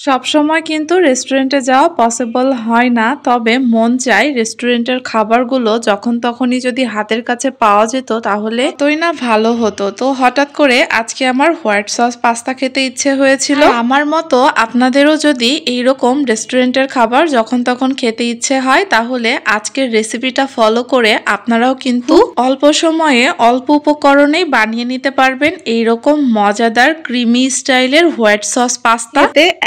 সবসময় কিন্তু রেস্টুরেন্টে যাওয়া পসিবল হয় না, তবে মন চায় রেস্টুরেন্টের খাবারগুলো যখন তখনই যদি হাতের কাছে পাওয়া যেত তাহলে ততই না ভালো হতো। তো হঠাৎ করে আজকে আমার হোয়াইট সস পাস্তা খেতে ইচ্ছে হয়েছিল। আমার মতো আপনাদেরও যদি এইরকম রেস্টুরেন্টের খাবার যখন তখন খেতে ইচ্ছে হয় তাহলে আজকের রেসিপিটা ফলো করে আপনারাও কিন্তু অল্প সময়ে অল্প উপকরণেই বানিয়ে নিতে পারবেন এইরকম মজাদার ক্রিমি স্টাইলের হোয়াইট সস পাস্তা।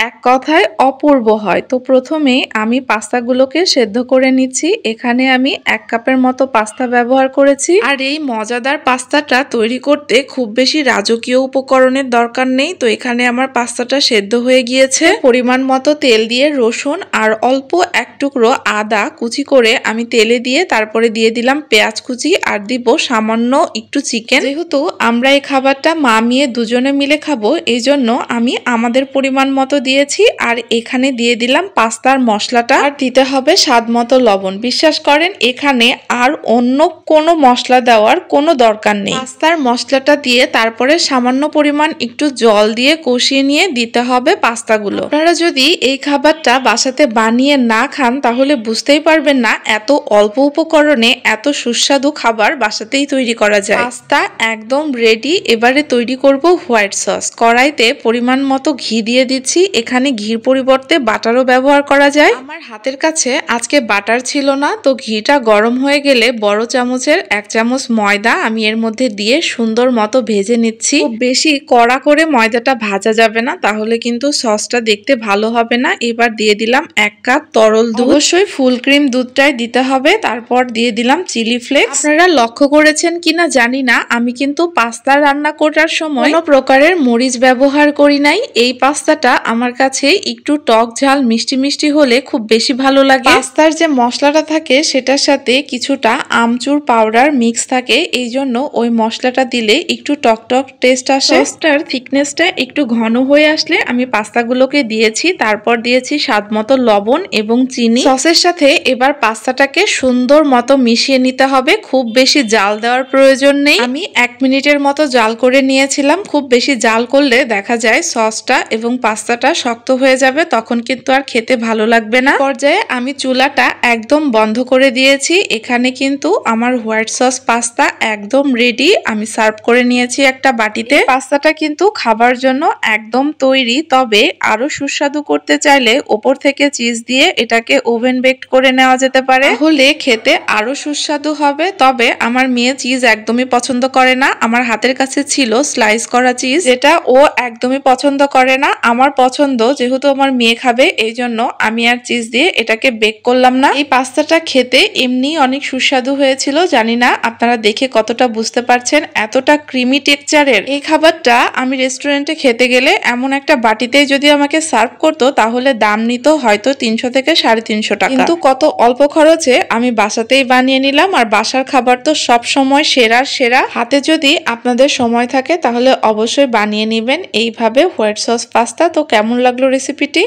এক কথায় অপূর্ব হয়। তো প্রথমেই আমি পাস্তাগুলোকে সেদ্ধ করে নিচ্ছি। এখানে আমি 1 কাপের মতো পাস্তা ব্যবহার করেছি। আর এই মজাদার পাস্তাটা তৈরি করতে খুব বেশি রাজকীয় উপকরণের দরকার নেই। তো এখানে আমার পাস্তাটা সেদ্ধ হয়ে গিয়েছে। পরিমাণ মতো তেল দিয়ে রসুন আর অল্প এক টুকরো আদা কুচি করে আমি তেলে দিয়ে তারপরে দিয়ে দিলাম পেঁয়াজ কুচি আর দিব সামান্য একটু চিকেন। যেহেতু আমরা এই খাবারটা মা মেয়ে দুজনে মিলে খাবো এই জন্য আমি আমাদের পরিমাণ মতো দিয়েছি। আর এখানে দিয়ে দিলাম পাস্তার মশলাটা আর দিতে হবে স্বাদ মতো লবণ। বিশ্বাস করেন এখানে আর অন্য কোনো মশলা দেওয়ার কোনো দরকার নেই। পাস্তার মশলাটা দিয়ে তারপরে সামান্য পরিমাণ একটু জল দিয়ে কষিয়ে নিয়ে দিতে হবে পাস্তাগুলো। আপনারা যদি এই খাবারটা বাসাতে বানিয়ে না খান তাহলে বুঝতেই পারবেন না এত অল্প উপকরণে এত সুস্বাদু খাবার বাসাতেই তৈরি করা যায়। পাস্তা একদম রেডি। এবারে তৈরি করব হোয়াইট সস। কড়াইতে পরিমাণ মতো ঘি দিয়ে দিচ্ছি। এখানে ঘির পরিবর্তে বাটারও ব্যবহার করা যায়। আমার হাতের কাছে আজকে বাটার ছিল না, তো ঘিটা গরম হয়ে গেলে বড় চামচের 1 চামচ ময়দা আমি এর মধ্যে দিয়ে সুন্দর মতো ভেজে নিচ্ছি। খুব বেশি কড়া করে ময়দাটা ভাজা যাবে না, তাহলে কিন্তু সসটা দেখতে ভালো হবে না। এবার দিয়ে দিলাম 1 কাপ তরল দুধ। অবশ্যই ফুল ক্রিম দুধটাই দিতে হবে। তারপর দিয়ে দিলাম চিলি ফ্লেক্স। আপনারা লক্ষ্য করেছেন কিনা জানি না, আমি কিন্তু পাস্তা রান্না করার সময় কোনো প্রকারের মরিচ ব্যবহার করি নাই। এই পাস্তাটা আমার কাছে একটু টক ঝাল মিষ্টি মিষ্টি হলে খুব বেশি ভালো লাগে। পাস্তার যে মশলাটা থাকে সেটার সাথে কিছুটা আমচুর পাউডার মিক্স থাকে, এই জন্য ওই মশলাটা দিলে একটু টক টক টেস্ট আসে। সসটার থিকনেসটা একটু ঘন হয়ে আসলে আমি পাস্তাগুলোকে দিয়েছি। তারপর দিয়েছি স্বাদ মতো লবণ এবং চিনি। সসের সাথে এবার পাস্তাটাকে সুন্দর মতো মিশিয়ে নিতে হবে। খুব বেশি জাল দেওয়ার প্রয়োজন নেই। আমি 1 মিনিটের মতো জাল করে নিয়েছিলাম। খুব বেশি জাল করলে দেখা যায় সসটা এবং পাস্তাটা শক্ত হয়ে যাবে, তখন কিন্তু আর খেতে ভালো লাগবে না। পর্যায়ে আমি চুলাটা একদম বন্ধ করে দিয়েছি। এখানে কিন্তু আমার হোয়াইট সস পাস্তা একদম রেডি। আমি সার্ভ করে নিয়েছি একটা বাটিতে। পাস্তাটা কিন্তু খাবার জন্য একদম তৈরি, তবে আরো সুস্বাদু করতে চাইলে ওপর থেকে চিজ দিয়ে এটাকে ওভেন বেকড করে নেওয়া যেতে পারে, তাহলে খেতে আরো সুস্বাদু হবে। তবে আমার মেয়ে চিজ একদমই পছন্দ করে না। আমার হাতের কাছে ছিল স্লাইস করা চিজ, যেটা ও একদমই পছন্দ করে না। আমার পছন্দ, যেহেতু আমার মেয়ে খাবে এই জন্য আমি আর চিজ দিয়ে এটাকে বেক করলাম না। এই পাস্তাটা খেতে এমনি অনেক সুস্বাদু হয়েছিল। জানি না আপনারা দেখে কতটা বুঝতে পারছেন, এতটা ক্রিমি টেক্সচারের এই খাবারটা আমি রেস্টুরেন্টে খেতে গেলে এমন একটা বাটিতে যদি আমাকে সার্ভ করতো তাহলে দাম নিত হয়তো 300 থেকে 350 টাকা। কিন্তু কত অল্প খরচে আমি বাসাতেই বানিয়ে নিলাম। আর বাসার খাবার তো সব সময় সেরার সেরা। হাতে যদি আপনাদের সময় থাকে তাহলে অবশ্যই বানিয়ে নেবেন এইভাবে হোয়াইট সস পাস্তা। তো কেমন লাগলো রেসিপিটি?